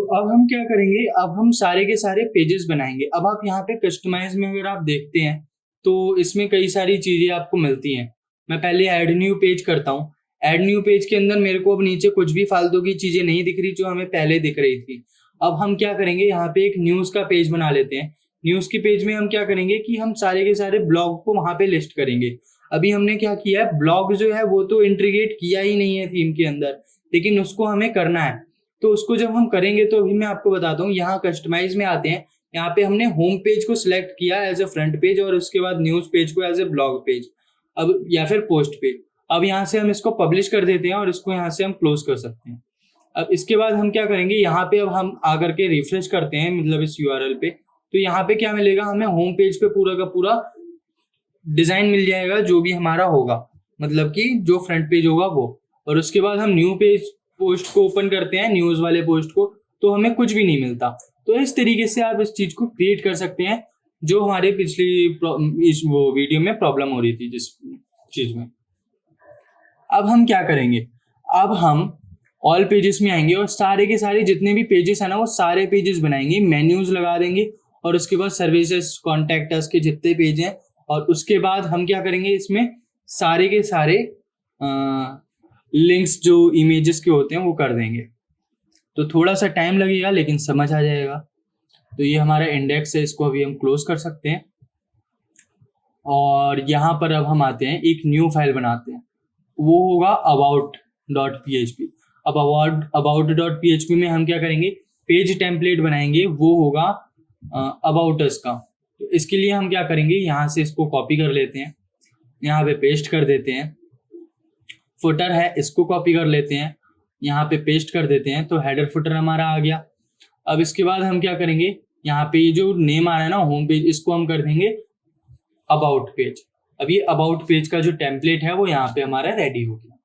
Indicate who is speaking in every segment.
Speaker 1: अब हम क्या करेंगे, अब हम सारे के सारे पेजेस बनाएंगे। अब आप यहाँ पे कस्टमाइज में अगर आप देखते हैं तो इसमें कई सारी चीजें आपको मिलती हैं। मैं पहले ऐड न्यू पेज करता हूँ। ऐड न्यू पेज के अंदर मेरे को अब नीचे कुछ भी फालतू की चीजें नहीं दिख रही जो हमें पहले दिख रही थी। अब हम क्या करेंगे, यहाँ पे एक न्यूज का पेज बना लेते हैं। न्यूज के पेज में हम क्या करेंगे कि हम सारे के सारे ब्लॉग को वहां पे लिस्ट करेंगे। अभी हमने क्या किया है, ब्लॉग जो है वो तो इंटीग्रेट किया ही नहीं है थीम के अंदर, लेकिन उसको हमें करना है। तो उसको जब हम करेंगे तो अभी मैं आपको बताता हूँ, यहाँ कस्टमाइज में आते हैं। यहाँ पे हमने होम पेज को सिलेक्ट किया एज अ फ्रंट पेज और उसके बाद न्यूज पेज को एज ए ब्लॉग पेज, अब या फिर पोस्ट पेज। अब यहाँ से हम इसको पब्लिश कर देते हैं और इसको यहाँ से हम क्लोज कर सकते हैं। अब इसके बाद हम क्या करेंगे, यहाँ पे अब हम आकर के रिफ्रेश करते हैं, मतलब इस यूआरएल पे। तो यहाँ पे क्या मिलेगा हमें, होम पेज पे पूरा का पूरा डिजाइन मिल जाएगा जो भी हमारा होगा, मतलब कि जो फ्रंट पेज होगा वो। और उसके बाद हम न्यू पेज पोस्ट को ओपन करते हैं, न्यूज वाले पोस्ट को, तो हमें कुछ भी नहीं मिलता। तो इस तरीके से आप इस चीज को क्रिएट कर सकते हैं जो हमारे इस वो वीडियो में प्रॉब्लम हो रही थी जिस चीज में। अब हम क्या करेंगे, अब हम ऑल पेजेस में आएंगे और सारे के सारे जितने भी पेजेस है ना वो सारे पेजेस बनाएंगे, मेन्यूज लगा देंगे। और उसके बाद सर्विसेज, कॉन्टैक्ट अस के जितने पेज हैं, और उसके बाद हम क्या करेंगे, इसमें सारे के सारे लिंक्स जो इमेजेस के होते हैं वो कर देंगे। तो थोड़ा सा टाइम लगेगा लेकिन समझ आ जाएगा। तो ये हमारा इंडेक्स है, इसको अभी हम क्लोज कर सकते हैं। और यहाँ पर अब हम आते हैं, एक न्यू फाइल बनाते हैं, वो होगा about.php। अब about.php में हम क्या करेंगे, पेज टेम्पलेट बनाएंगे, वो होगा अबाउट अस का। तो इसके लिए हम क्या करेंगे, यहाँ से इसको कॉपी कर लेते हैं, यहाँ पे पेस्ट कर देते हैं। फुटर है, इसको कॉपी कर लेते हैं, यहाँ पे पेस्ट कर देते हैं, तो हेडर फुटर हमारा आ गया। अब इसके बाद हम क्या करेंगे, यहाँ पे ये जो नेम आ रहा है ना होम पेज, इसको हम कर देंगे अबाउट पेज। अब ये अबाउट पेज का जो टेम्पलेट है वो यहाँ पे हमारा रेडी हो गया।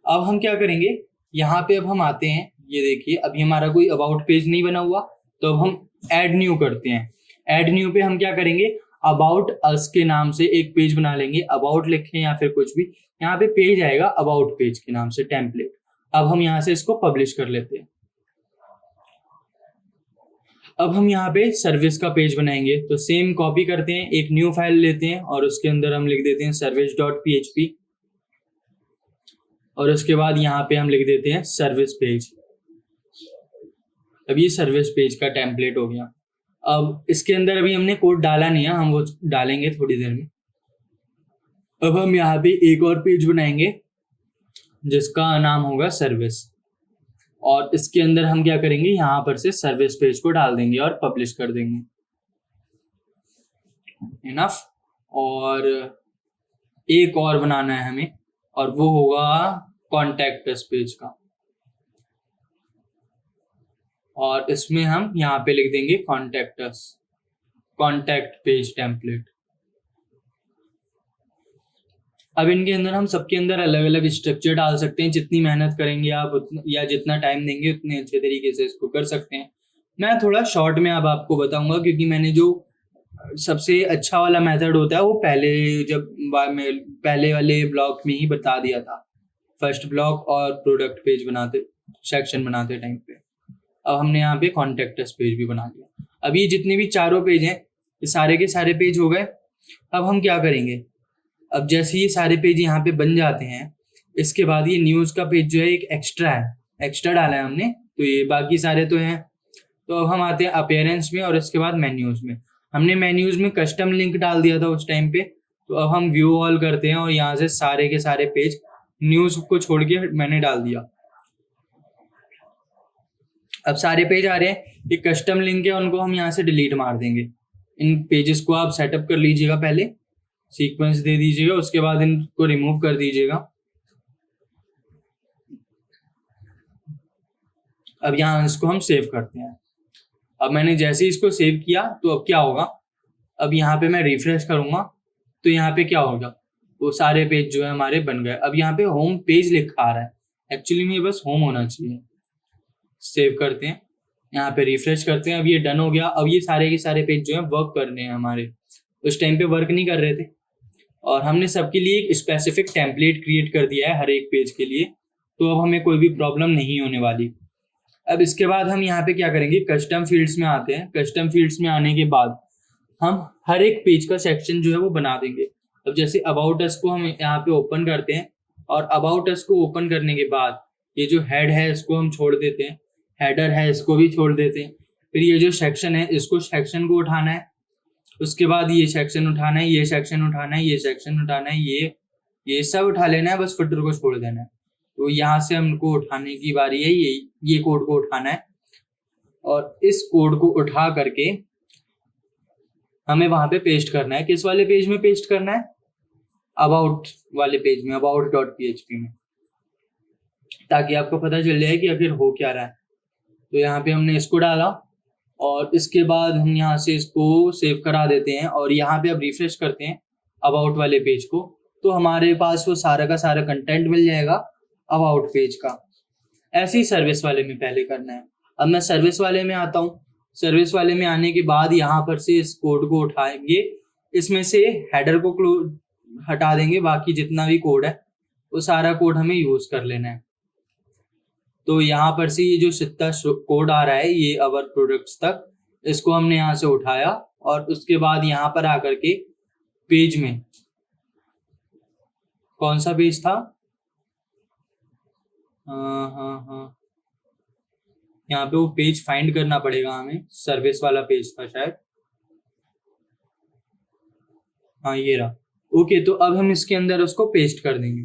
Speaker 1: अब हम क्या करेंगे, यहाँ पे अब हम आते हैं, ये देखिए अभी हमारा कोई अबाउट पेज नहीं बना हुआ, तो अब हम ऐड न्यू करते हैं। ऐड न्यू पे हम क्या करेंगे, अबाउट अस के नाम से एक पेज बना लेंगे, अबाउट लिखें या फिर कुछ भी, यहाँ पे पेज आएगा अबाउट पेज के नाम से टेम्पलेट। अब हम यहाँ से इसको पब्लिश कर लेते हैं। अब हम यहाँ पे सर्विस का पेज बनाएंगे, तो सेम कॉपी करते हैं, एक न्यू फाइल लेते हैं और उसके अंदर हम लिख देते हैं service.php, और उसके बाद यहाँ पे हम लिख देते हैं सर्विस पेज। अब ये सर्विस पेज का टेम्पलेट हो गया। अब इसके अंदर अभी हमने कोड डाला नहीं है, हम वो डालेंगे थोड़ी देर में। अब हम यहाँ पे एक और पेज बनाएंगे जिसका नाम होगा सर्विस, और इसके अंदर हम क्या करेंगे, यहाँ पर से सर्विस पेज को डाल देंगे और पब्लिश कर देंगे। इनफ। और एक और बनाना है हमें, और वो होगा कॉन्टैक्ट अस पेज का, और इसमें हम यहाँ पे लिख देंगे contact us, contact page template. अब इनके अंदर हम सबके अंदर अलग अलग स्ट्रक्चर डाल सकते हैं, जितनी मेहनत करेंगे आप या जितना टाइम देंगे उतने अच्छे तरीके से इसको कर सकते हैं। मैं थोड़ा शॉर्ट में अब आपको बताऊंगा, क्योंकि मैंने जो सबसे अच्छा वाला मेथड होता है वो पहले वाले ब्लॉग में ही बता दिया था, फर्स्ट ब्लॉग और प्रोडक्ट पेज बनाते सेक्शन बनाते टाइम पे। अब हमने यहाँ पे कॉन्टैक्ट अस पेज भी बना दिया। अब ये जितने भी चारों पेज हैं ये सारे के सारे पेज हो गए। अब हम क्या करेंगे, अब जैसे ये सारे पेज यहाँ पे बन जाते हैं, इसके बाद ये न्यूज का पेज जो है एक एक्स्ट्रा है, एक्स्ट्रा डाला है हमने, तो ये बाकी सारे तो हैं। तो अब हम आते हैं अपीयरेंस में और इसके बाद मेन्यूज में। हमने मेन्यूज में कस्टम लिंक डाल दिया था उस टाइम पे, तो अब हम व्यू ऑल करते हैं और यहाँ से सारे के सारे पेज न्यूज को छोड़ के मैंने डाल दिया। अब सारे पेज आ रहे हैं, ये कस्टम लिंक है उनको हम यहाँ से डिलीट मार देंगे। इन पेजेस को आप सेटअप कर लीजिएगा, पहले सीक्वेंस दे दीजिएगा, उसके बाद इनको रिमूव कर दीजिएगा। अब यहाँ इसको हम सेव करते हैं। अब मैंने जैसे इसको सेव किया तो अब क्या होगा, अब यहाँ पे मैं रिफ्रेश करूंगा तो यहाँ पे क्या होगा, वो सारे पेज जो है हमारे बन गए। अब यहाँ पे होम पेज लिखा आ रहा है, एक्चुअली में बस होम होना चाहिए। सेव करते हैं, यहाँ पे रिफ्रेश करते हैं, अब ये डन हो गया। अब ये सारे के सारे पेज जो है वर्क करने हैं हमारे, उस टाइम पे वर्क नहीं कर रहे थे, और हमने सबके लिए एक स्पेसिफिक टेम्पलेट क्रिएट कर दिया है हर एक पेज के लिए, तो अब हमें कोई भी प्रॉब्लम नहीं होने वाली। अब इसके बाद हम यहाँ पे क्या करेंगे, कस्टम फील्ड्स में आते हैं। कस्टम फील्ड्स में आने के बाद हम हर एक पेज का सेक्शन जो है वो बना देंगे। अब जैसे अबाउट अस को हम यहाँ पे ओपन करते हैं, और अबाउट अस को ओपन करने के बाद ये जो हेड है इसको हम छोड़ देते हैं, हेडर है इसको भी छोड़ देते हैं। फिर ये जो सेक्शन है इसको, सेक्शन को उठाना है, उसके बाद ये सेक्शन उठाना है, ये सेक्शन उठाना है, ये सेक्शन उठाना है, ये सब उठा लेना है, बस फुटर को छोड़ देना है। तो यहाँ से हमको उठाने की बारी है, ये कोड को उठाना है, और इस कोड को उठा करके हमें वहां पे पेस्ट करना है। किस वाले पेज में पेस्ट करना है? अबाउट वाले पेज में, about.php में, ताकि आपको पता चल जाए कि आखिर हो क्या रहा है। तो यहाँ पे हमने इसको डाला, और इसके बाद हम यहाँ से इसको सेव करा देते हैं, और यहाँ पे अब रिफ्रेश करते हैं अबाउट वाले पेज को, तो हमारे पास वो सारा का सारा कंटेंट मिल जाएगा अबाउट पेज का। ऐसे ही सर्विस वाले में पहले करना है। अब मैं सर्विस वाले में आता हूँ। सर्विस वाले में आने के बाद यहाँ पर से इस कोड को उठाएंगे, इसमें से हेडर को हटा देंगे, बाकी जितना भी कोड है वो सारा कोड हमें यूज कर लेना है। तो यहाँ पर से ये जो जितना कोड आ रहा है ये अवर प्रोडक्ट्स तक, इसको हमने यहाँ से उठाया, और उसके बाद यहाँ पर आकर के पेज में, कौन सा पेज था? हाँ, यहाँ पे वो पेज फाइंड करना पड़ेगा हमें, सर्विस वाला पेज था शायद, हाँ ये रहा। ओके, तो अब हम इसके अंदर उसको पेस्ट कर देंगे।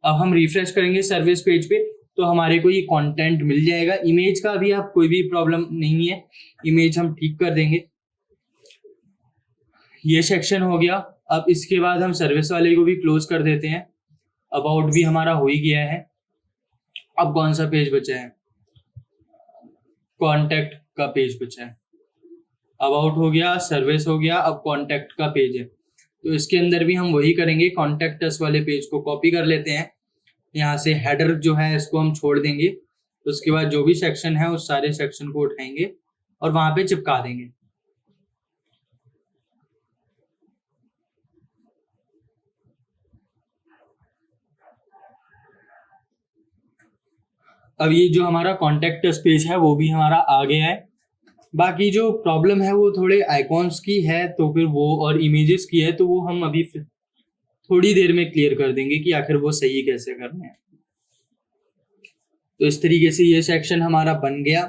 Speaker 1: अब हम रिफ्रेश करेंगे सर्विस पेज पे, तो हमारे को ये कंटेंट मिल जाएगा। इमेज का अभी आप कोई भी प्रॉब्लम नहीं है, इमेज हम ठीक कर देंगे। ये सेक्शन हो गया। अब इसके बाद हम सर्विस वाले को भी क्लोज कर देते हैं। अबाउट भी हमारा हो ही गया है। अब कौन सा पेज बचा है? कॉन्टैक्ट का पेज बचा है। अबाउट हो गया, सर्विस हो गया, अब कॉन्टैक्ट का पेज है। तो इसके अंदर भी हम वही करेंगे, कॉन्टैक्ट अस वाले पेज को कॉपी कर लेते हैं। यहाँ से हेडर जो है इसको हम छोड़ देंगे, उसके बाद जो भी सेक्शन है उस सारे सेक्शन को उठाएंगे और वहां पे चिपका देंगे। अब ये जो हमारा कॉन्टैक्ट अस पेज है वो भी हमारा आ गया है। बाकी जो प्रॉब्लम है वो थोड़े आइकॉन्स की है, तो फिर वो, और इमेजेस की है, तो वो हम अभी थोड़ी देर में क्लियर कर देंगे कि आखिर वो सही कैसे करना है। तो इस तरीके से ये सेक्शन हमारा बन गया।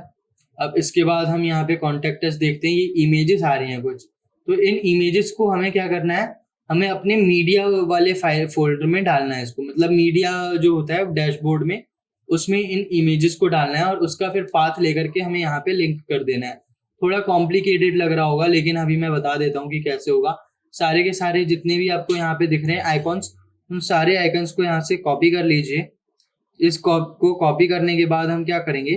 Speaker 1: अब इसके बाद हम यहाँ पे कॉन्टैक्ट अस देखते हैं, ये इमेजेस आ रही हैं कुछ, तो इन इमेजेस को हमें क्या करना है, हमें अपने मीडिया वाले फाइल फोल्डर में डालना है इसको। मतलब मीडिया जो होता है डैशबोर्ड में, उसमें इन इमेजेस को डालना है और उसका फिर पाथ लेकर के हमें यहाँ पे लिंक कर देना है। थोड़ा कॉम्प्लिकेटेड लग रहा होगा, लेकिन अभी मैं बता देता हूँ कि कैसे होगा। सारे के सारे जितने भी आपको यहाँ पे दिख रहे हैं आइकॉन्स, उन सारे आइकॉन्स को यहाँ से कॉपी कर लीजिए। इस को कॉपी करने के बाद हम क्या करेंगे,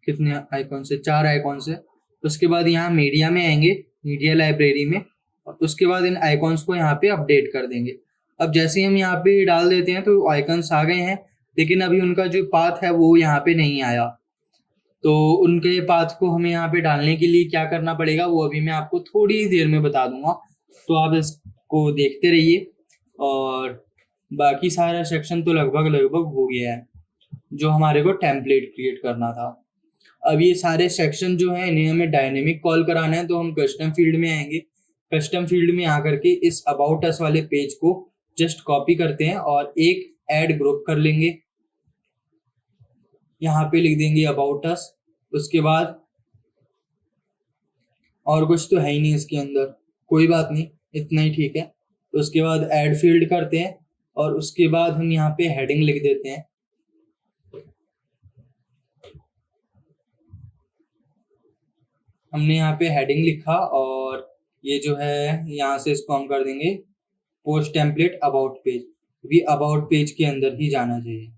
Speaker 1: कितने आइकॉन से, 4 आइकॉन से। उसके बाद यहाँ मीडिया में आएंगे, मीडिया लाइब्रेरी में, और उसके बाद इन आइकॉन्स को यहाँ पे अपडेट कर देंगे। अब जैसे ही हम यहाँ पे डाल देते हैं तो आइकॉन्स आ गए हैं, लेकिन अभी उनका जो पाथ है वो यहाँ पे नहीं आया। तो उनके पाथ को हमें यहाँ पे डालने के लिए क्या करना पड़ेगा वो अभी मैं आपको थोड़ी ही देर में बता दूंगा, तो आप इसको देखते रहिए। और बाकी सारा सेक्शन तो लगभग हो गया है, जो हमारे को टेम्पलेट क्रिएट करना था। अब ये सारे सेक्शन जो है इन्हें हमें डायनेमिक कॉल कराना है, तो हम कस्टम फील्ड में आएंगे। कस्टम फील्ड में आकर के इस अबाउट अस वाले पेज को जस्ट कॉपी करते हैं और एक ऐड ग्रुप कर लेंगे। यहाँ पे लिख देंगे अबाउट अस, उसके बाद और कुछ तो है ही नहीं इसके अंदर, कोई बात नहीं, इतना ही ठीक है। तो उसके बाद ऐड फील्ड करते हैं और उसके बाद हम यहाँ पे हेडिंग लिख देते हैं। हमने यहाँ पे हेडिंग लिखा और ये जो है यहाँ से इसको हम कर देंगे पोस्ट टेम्पलेट अबाउट पेज, भी अबाउट पेज के अंदर ही जाना चाहिए।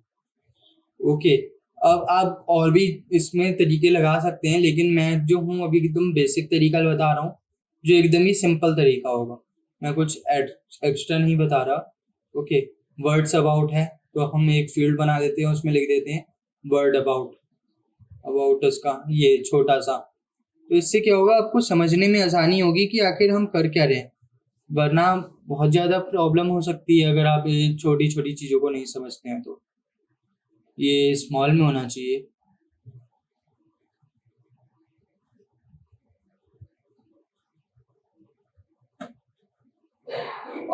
Speaker 1: ओके, अब आप और भी इसमें तरीके लगा सकते हैं, लेकिन मैं जो हूँ अभी एकदम बेसिक तरीका बता रहा हूँ, जो एकदम ही सिंपल तरीका होगा। मैं कुछ एक्स्ट्रा नहीं बता रहा। ओके, वर्ड्स अबाउट है तो हम एक फील्ड बना देते हैं, उसमें लिख देते हैं वर्ड अबाउट, अबाउट उसका ये छोटा सा। तो इससे क्या होगा, आपको समझने में आसानी होगी कि आखिर हम कर क्या रहे हैं, वरना बहुत ज़्यादा प्रॉब्लम हो सकती है अगर आप ये छोटी छोटी चीज़ों को नहीं समझते हैं। तो ये स्मॉल में होना चाहिए,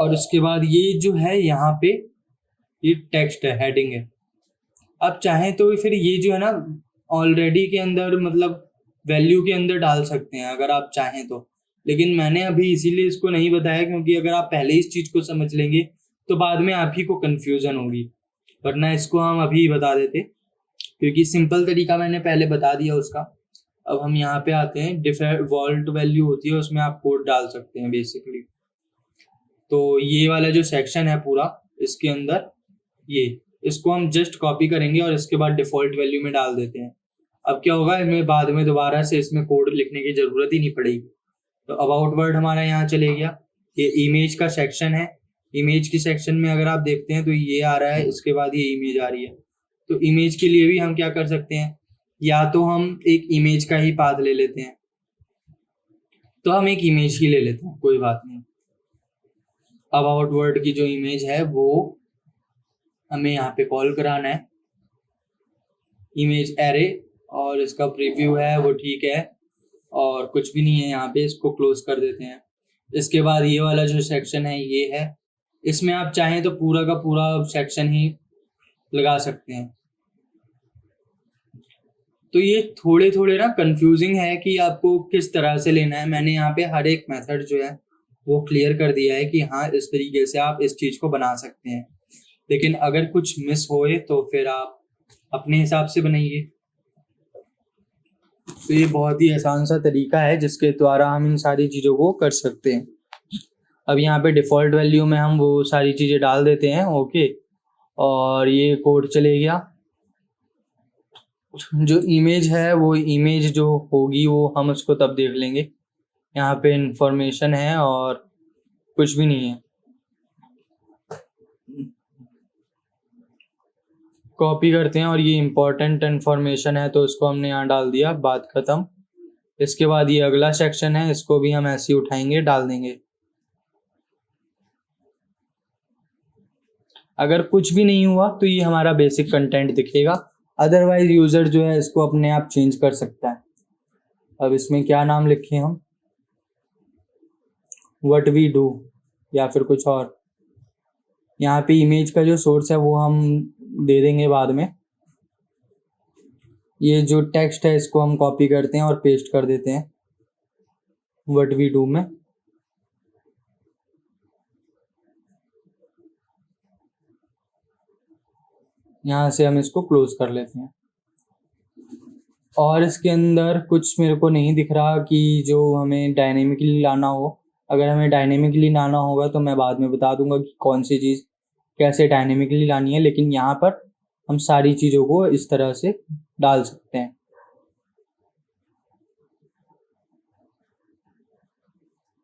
Speaker 1: और उसके बाद ये जो है यहाँ पे ये टेक्स्ट है, हेडिंग है। आप चाहें तो फिर ये जो है ना ऑलरेडी के अंदर मतलब वैल्यू के अंदर डाल सकते हैं अगर आप चाहें तो, लेकिन मैंने अभी इसीलिए इसको नहीं बताया क्योंकि अगर आप पहले इस चीज को समझ लेंगे तो बाद में आप ही को कंफ्यूजन होगी, वरना इसको हम अभी बता देते क्योंकि सिंपल तरीका मैंने पहले बता दिया उसका। अब हम यहाँ पे आते हैं, डिफॉल्ट वैल्यू होती है उसमें आप कोड डाल सकते हैं बेसिकली। तो ये वाला जो सेक्शन है पूरा इसके अंदर ये, इसको हम जस्ट कॉपी करेंगे और इसके बाद डिफॉल्ट वैल्यू में डाल देते हैं। अब क्या होगा, हमें बाद में दोबारा से इसमें कोड लिखने की जरूरत ही नहीं पड़ेगी। तो अबाउट वर्ड हमारा यहाँ चले गया। ये इमेज का सेक्शन है, इमेज की सेक्शन में अगर आप देखते हैं तो ये आ रहा है, इसके बाद ये इमेज आ रही है। तो इमेज के लिए भी हम क्या कर सकते हैं, या तो हम एक इमेज का ही पाथ ले लेते हैं, तो हम एक इमेज ही ले लेते हैं, कोई बात नहीं। अबाउट वर्ड की जो इमेज है वो हमें यहाँ पे कॉल कराना है, इमेज एरे, और इसका प्रीव्यू है वो ठीक है और कुछ भी नहीं है यहाँ पे, इसको क्लोज कर देते हैं। इसके बाद ये वाला जो सेक्शन है ये है, इसमें आप चाहें तो पूरा का पूरा सेक्शन ही लगा सकते हैं। तो ये थोड़े थोड़े ना कंफ्यूजिंग है कि आपको किस तरह से लेना है। मैंने यहाँ पे हर एक मेथड जो है वो क्लियर कर दिया है कि हाँ इस तरीके से आप इस चीज को बना सकते हैं, लेकिन अगर कुछ मिस होए तो फिर आप अपने हिसाब से बनाइए। तो ये बहुत ही आसान सा तरीका है जिसके द्वारा हम इन सारी चीज़ों को कर सकते हैं। अब यहाँ पे डिफ़ॉल्ट वैल्यू में हम वो सारी चीज़ें डाल देते हैं, ओके, और ये कोड चले गया। जो इमेज है वो इमेज जो होगी वो हम उसको तब देख लेंगे। यहाँ पे इंफॉर्मेशन है और कुछ भी नहीं है। कॉपी करते हैं और ये इम्पोर्टेंट इन्फॉर्मेशन है तो इसको हमने यहाँ डाल दिया, बात ख़त्म। इसके बाद ये अगला सेक्शन है, इसको भी हम ऐसे ही उठाएंगे, डाल देंगे। अगर कुछ भी नहीं हुआ तो ये हमारा बेसिक कंटेंट दिखेगा, अदरवाइज यूज़र जो है इसको अपने आप चेंज कर सकता है। अब इसमें क्या नाम लिखें हम, व्हाट वी डू या फिर कुछ और। यहाँ पे इमेज का जो सोर्स है वो हम दे देंगे बाद में। ये जो टेक्स्ट है इसको हम कॉपी करते हैं और पेस्ट कर देते हैं व्हाट वी डू में। यहाँ से हम इसको क्लोज कर लेते हैं। और इसके अंदर कुछ मेरे को नहीं दिख रहा कि जो हमें डायनेमिकली लाना हो। अगर हमें डायनेमिकली लाना होगा तो मैं बाद में बता दूंगा कि कौन सी चीज़ कैसे डायनेमिकली लानी है, लेकिन यहाँ पर हम सारी चीज़ों को इस तरह से डाल सकते हैं।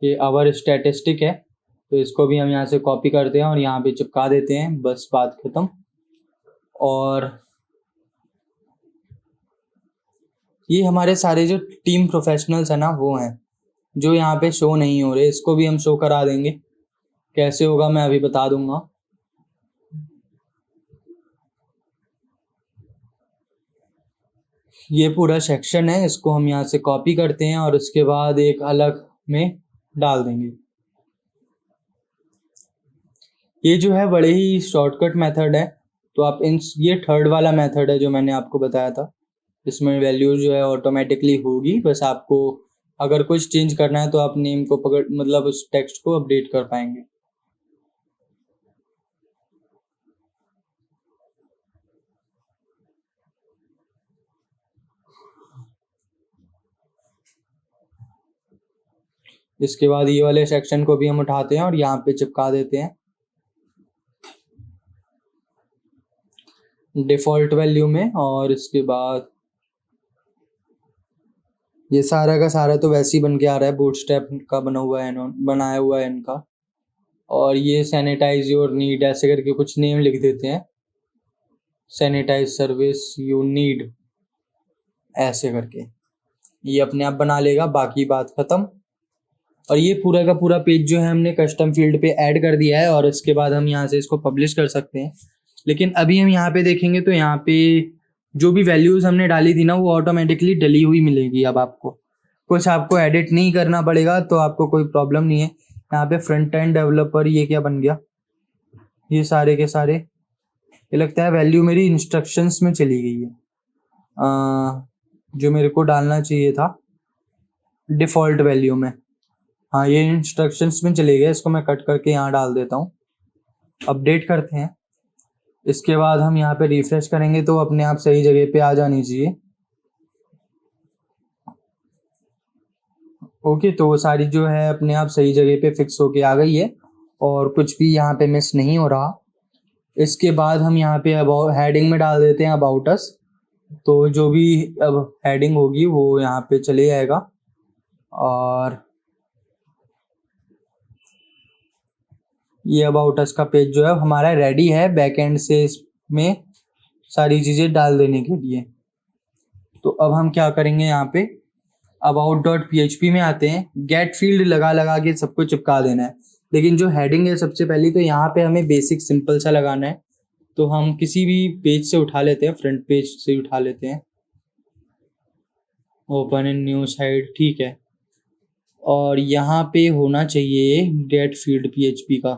Speaker 1: ये आवर स्टैटिस्टिक है तो इसको भी हम यहाँ से कॉपी करते हैं और यहाँ पे चिपका देते हैं, बस बात ख़त्म। और ये हमारे सारे जो टीम प्रोफेशनल्स हैं ना वो हैं जो यहाँ पे शो नहीं हो रहे, इसको भी हम शो करा देंगे। कैसे होगा मैं अभी बता दूंगा। ये पूरा सेक्शन है, इसको हम यहाँ से कॉपी करते हैं और उसके बाद एक अलग में डाल देंगे। ये जो है बड़े ही शॉर्टकट मेथड है, तो आप ये थर्ड वाला मेथड है जो मैंने आपको बताया था, इसमें वैल्यू जो है ऑटोमेटिकली होगी। बस आपको अगर कुछ चेंज करना है तो आप नेम को मतलब उस टेक्स्ट को अपडेट कर पाएंगे। इसके बाद ये वाले सेक्शन को भी हम उठाते हैं और यहाँ पे चिपका देते हैं डिफ़ॉल्ट वैल्यू में। और इसके बाद ये सारा का सारा तो वैसे ही बन के आ रहा है, बूटस्ट्रैप का बनाया हुआ है इनका। और ये सैनिटाइज योर नीड ऐसे करके कुछ नेम लिख देते हैं, सैनिटाइज सर्विस यू नीड ऐसे करके, ये अपने आप बना लेगा, बाकी बात ख़त्म। और ये पूरा का पूरा पेज जो है हमने कस्टम फील्ड पे ऐड कर दिया है और इसके बाद हम यहाँ से इसको पब्लिश कर सकते हैं। लेकिन अभी हम यहाँ पे देखेंगे तो यहाँ पे जो भी वैल्यूज़ हमने डाली थी ना वो ऑटोमेटिकली डली हुई मिलेगी। अब आपको कुछ आपको एडिट नहीं करना पड़ेगा, तो आपको कोई प्रॉब्लम नहीं है। यहाँ पे फ्रंट एंड डेवलपर, ये क्या बन गया, ये सारे के सारे, ये लगता है वैल्यू मेरी इंस्ट्रक्शंस में चली गई है। जो मेरे को डालना चाहिए था डिफ़ॉल्ट वैल्यू में, हाँ ये इंस्ट्रक्शंस में चले गए, इसको मैं कट करके यहाँ डाल देता हूँ। अपडेट करते हैं, इसके बाद हम यहाँ पे रिफ्रेश करेंगे तो अपने आप सही जगह पे आ जानी चाहिए। ओके, तो वो सारी जो है अपने आप सही जगह पे फिक्स होके आ गई है और कुछ भी यहाँ पे मिस नहीं हो रहा। इसके बाद हम यहाँ पे अबाउट हेडिंग में डाल देते हैं अबाउट अस, तो जो भी अब हेडिंग होगी वो यहाँ पे चले जाएगा। और ये अबाउट अस का पेज जो है हमारा रेडी है बैकएंड से इसमें सारी चीज़ें डाल देने के लिए। तो अब हम क्या करेंगे, यहाँ पे about.php में आते हैं, गेट फील्ड लगा लगा के सबको चिपका देना है। लेकिन जो हेडिंग है सबसे पहले तो यहाँ पे हमें बेसिक सिंपल सा लगाना है। तो हम किसी भी पेज से उठा लेते हैं, फ्रंट पेज से उठा लेते हैं, ओपन इन न्यू साइड, ठीक है। और यहाँ पे होना चाहिए गेट फील्ड PHP का,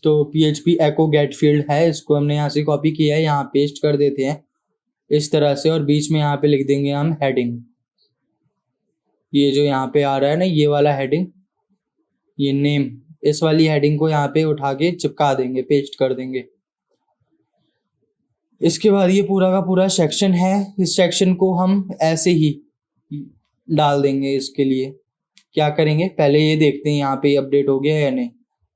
Speaker 1: तो PHP एको गेट फील्ड है, इसको हमने यहाँ से कॉपी किया है, यहाँ पेस्ट कर देते हैं इस तरह से। और बीच में यहाँ पे लिख देंगे हम हेडिंग, ये जो यहाँ पे आ रहा है ना ये वाला हेडिंग, ये नेम, इस वाली हेडिंग को यहाँ पे उठा के चिपका देंगे, पेस्ट कर देंगे। इसके बाद ये पूरा का पूरा सेक्शन है, इस सेक्शन को हम ऐसे ही डाल देंगे। इसके लिए क्या करेंगे, पहले ये देखते हैं यहाँ पे अपडेट हो गया है या नहीं।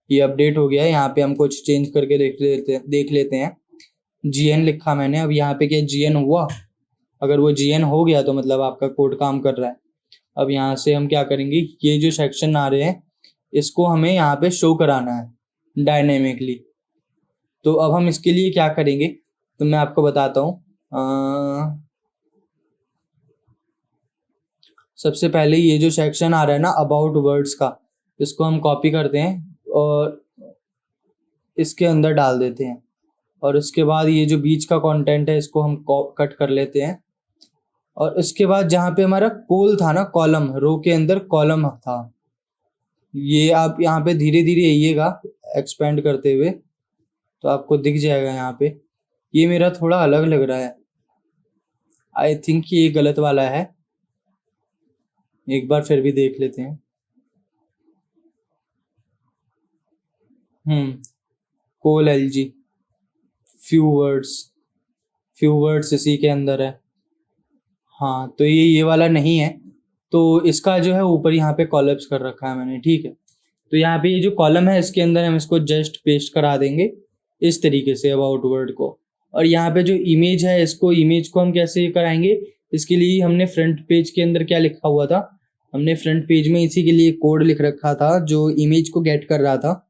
Speaker 1: ये अपडेट हो गया है, यहाँ पे हम कुछ चेंज करके देख लेते हैं। GN लिखा मैंने, अब यहाँ पे क्या GN हुआ, अगर वो GN हो गया तो मतलब आपका कोड काम कर रहा है। अब यहाँ से हम क्या करेंगे, ये जो सेक्शन आ रहे हैं इसको हमें यहाँ पे शो कराना है डायनेमिकली। तो अब हम इसके लिए क्या करेंगे, तो मैं आपको बताता हूँ। सबसे पहले ये जो सेक्शन आ रहा है ना अबाउट वर्ड्स का, इसको हम कॉपी करते हैं और इसके अंदर डाल देते हैं। और उसके बाद ये जो बीच का कंटेंट है इसको हम कट कर लेते हैं। और उसके बाद जहाँ पे हमारा कोल था ना, कॉलम, रो के अंदर कॉलम था, ये आप यहाँ पे धीरे धीरे आइएगा एक्सपेंड करते हुए तो आपको दिख जाएगा। यहाँ पे ये मेरा थोड़ा अलग लग रहा है, आई थिंक ये गलत वाला है, एक बार फिर भी देख लेते हैं। कोल LG फ्यू वर्ड्स इसी के अंदर है। हाँ, तो ये वाला नहीं है, तो इसका जो है ऊपर यहाँ पे कॉलम्स कर रखा है मैंने, ठीक है। तो यहाँ पे ये जो कॉलम है इसके अंदर हम इसको जस्ट पेस्ट करा देंगे इस तरीके से अबाउट वर्ड को। और यहाँ पे जो इमेज है इमेज को हम कैसे कराएंगे, इसके लिए हमने फ्रंट पेज के अंदर क्या लिखा हुआ था, हमने फ्रंट पेज में इसी के लिए कोड लिख रखा था जो इमेज को गेट कर रहा था।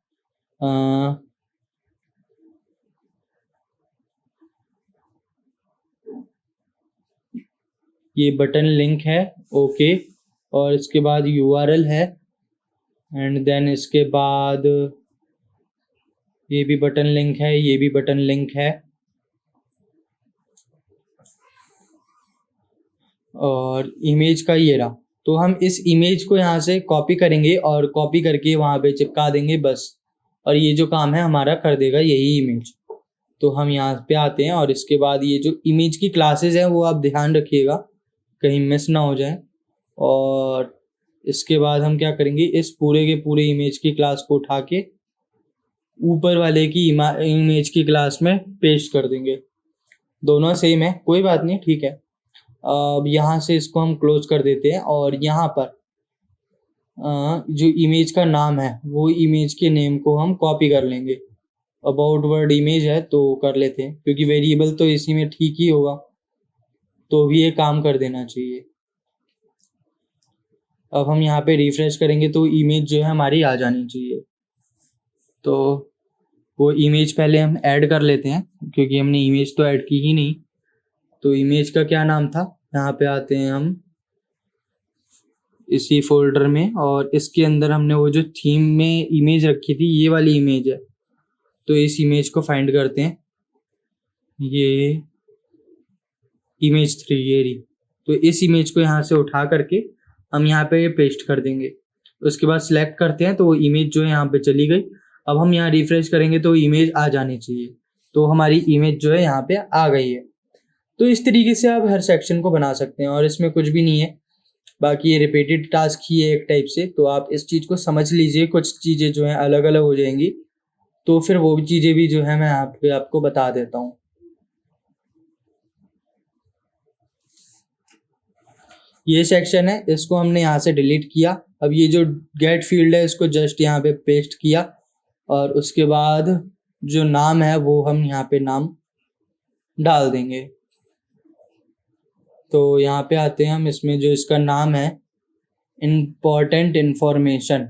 Speaker 1: ये बटन लिंक है, ओके। और इसके बाद URL है, एंड देन इसके बाद ये भी बटन लिंक है, ये भी बटन लिंक है। और इमेज का ये रहा, तो हम इस इमेज को यहाँ से कॉपी करेंगे और कॉपी करके वहाँ पे चिपका देंगे बस। और ये जो काम है हमारा कर देगा यही इमेज। तो हम यहाँ पे आते हैं और इसके बाद ये जो इमेज की क्लासेस हैं वो आप ध्यान रखिएगा कहीं मिस ना हो जाए। और इसके बाद हम क्या करेंगे, इस पूरे के पूरे इमेज की क्लास को उठा के ऊपर वाले की इमेज की क्लास में पेस्ट कर देंगे। दोनों सेम है, कोई बात नहीं, ठीक है। अब यहाँ से इसको हम क्लोज कर देते हैं और यहाँ पर जो इमेज का नाम है वो इमेज के नेम को हम कॉपी कर लेंगे। अबाउट वर्ड इमेज है तो कर लेते हैं, क्योंकि वेरिएबल तो इसी में ठीक ही होगा, तो भी ये काम कर देना चाहिए। अब हम यहाँ पे रिफ्रेश करेंगे तो इमेज जो है हमारी आ जानी चाहिए। तो वो इमेज पहले हम ऐड कर लेते हैं, क्योंकि हमने इमेज तो ऐड की ही नहीं। तो इमेज का क्या नाम था, यहाँ पे आते हैं हम इसी फोल्डर में, और इसके अंदर हमने वो जो थीम में इमेज रखी थी ये वाली इमेज है, तो इस इमेज को फाइंड करते हैं। ये इमेज 3 ये रही, तो इस इमेज को यहाँ से उठा करके हम यहाँ पे पेस्ट कर देंगे। उसके बाद सिलेक्ट करते हैं तो वो इमेज जो है यहाँ पे चली गई। अब हम यहाँ रिफ्रेश करेंगे तो इमेज आ जानी चाहिए। तो हमारी इमेज जो है यहाँ पे आ गई है। तो इस तरीके से आप हर सेक्शन को बना सकते हैं और इसमें कुछ भी नहीं है। बाकी ये रिपीटेड टास्क ही है एक टाइप से। तो आप इस चीज़ को समझ लीजिए, कुछ चीज़ें जो हैं अलग अलग हो जाएंगी तो फिर वो भी चीज़ें भी जो है मैं आपको बता देता हूँ। ये सेक्शन है, इसको हमने यहाँ से डिलीट किया। अब ये जो गेट फील्ड है इसको जस्ट यहाँ पे पेस्ट किया और उसके बाद जो नाम है वो हम यहाँ पे नाम डाल देंगे। तो यहाँ पे आते हैं हम, इसमें जो इसका नाम है इम्पॉर्टेंट इन्फॉर्मेशन,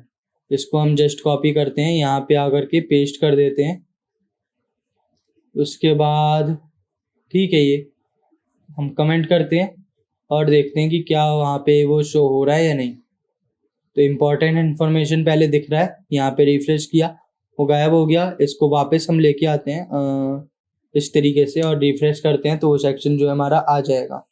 Speaker 1: इसको हम जस्ट कॉपी करते हैं, यहाँ पे आकर के पेस्ट कर देते हैं। उसके बाद ठीक है, ये हम कमेंट करते हैं और देखते हैं कि क्या वहाँ पे वो शो हो रहा है या नहीं। तो इम्पॉर्टेंट इन्फॉर्मेशन पहले दिख रहा है, यहाँ पे रिफ्रेश किया वो गायब हो गया। इसको वापस हम लेके आते हैं इस तरीके से और रिफ्रेश करते हैं तो वो सेक्शन जो है हमारा आ जाएगा।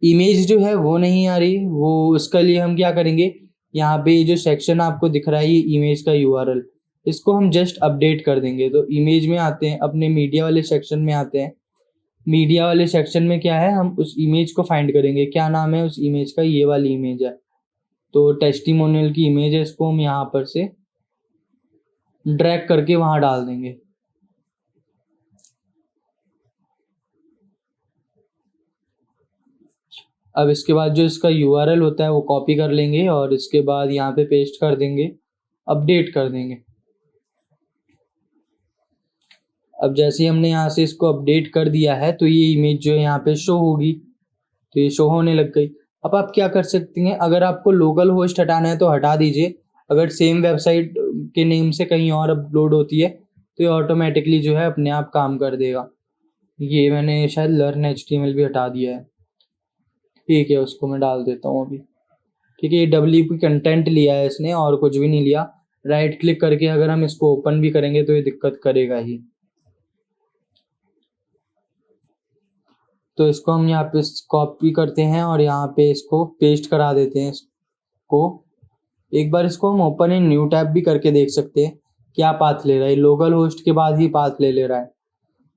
Speaker 1: इमेज जो है वो नहीं आ रही, वो उसके लिए हम क्या करेंगे, यहाँ पे जो सेक्शन आपको दिख रहा है ये इमेज का यूआरएल, इसको हम जस्ट अपडेट कर देंगे। तो इमेज में आते हैं, अपने मीडिया वाले सेक्शन में आते हैं। मीडिया वाले सेक्शन में क्या है, हम उस इमेज को फाइंड करेंगे। क्या नाम है उस इमेज का, ये वाली इमेज है। तो टेस्टिमोनियल की इमेज है, इसको हम यहाँ पर से ड्रैग करके वहाँ डाल देंगे। अब इसके बाद जो इसका यूआरएल होता है वो कॉपी कर लेंगे और इसके बाद यहाँ पे पेस्ट कर देंगे, अपडेट कर देंगे। अब जैसे ही हमने यहाँ से इसको अपडेट कर दिया है तो ये इमेज जो है यहाँ पे शो होगी। तो ये शो होने लग गई। अब आप क्या कर सकती हैं, अगर आपको लोकल होस्ट हटाना है तो हटा दीजिए। अगर सेम वेबसाइट के नेम से कहीं और अपलोड होती है तो ये ऑटोमेटिकली जो है अपने आप काम कर देगा। ये मैंने शायद लर्न HTML भी हटा दिया है। ठीक है, उसको मैं डाल देता हूँ अभी। ठीक है, ये WP कंटेंट लिया है इसने और कुछ भी नहीं लिया। राइट क्लिक करके अगर हम इसको ओपन भी करेंगे तो ये दिक्कत करेगा ही। तो इसको हम यहाँ पे कॉपी करते हैं और यहाँ पे इसको पेस्ट करा देते हैं। इसको एक बार इसको हम ओपन इन न्यू टैब भी करके देख सकते हैं क्या पाथ ले रहा है। लोकल होस्ट के बाद ही पाथ ले रहा है।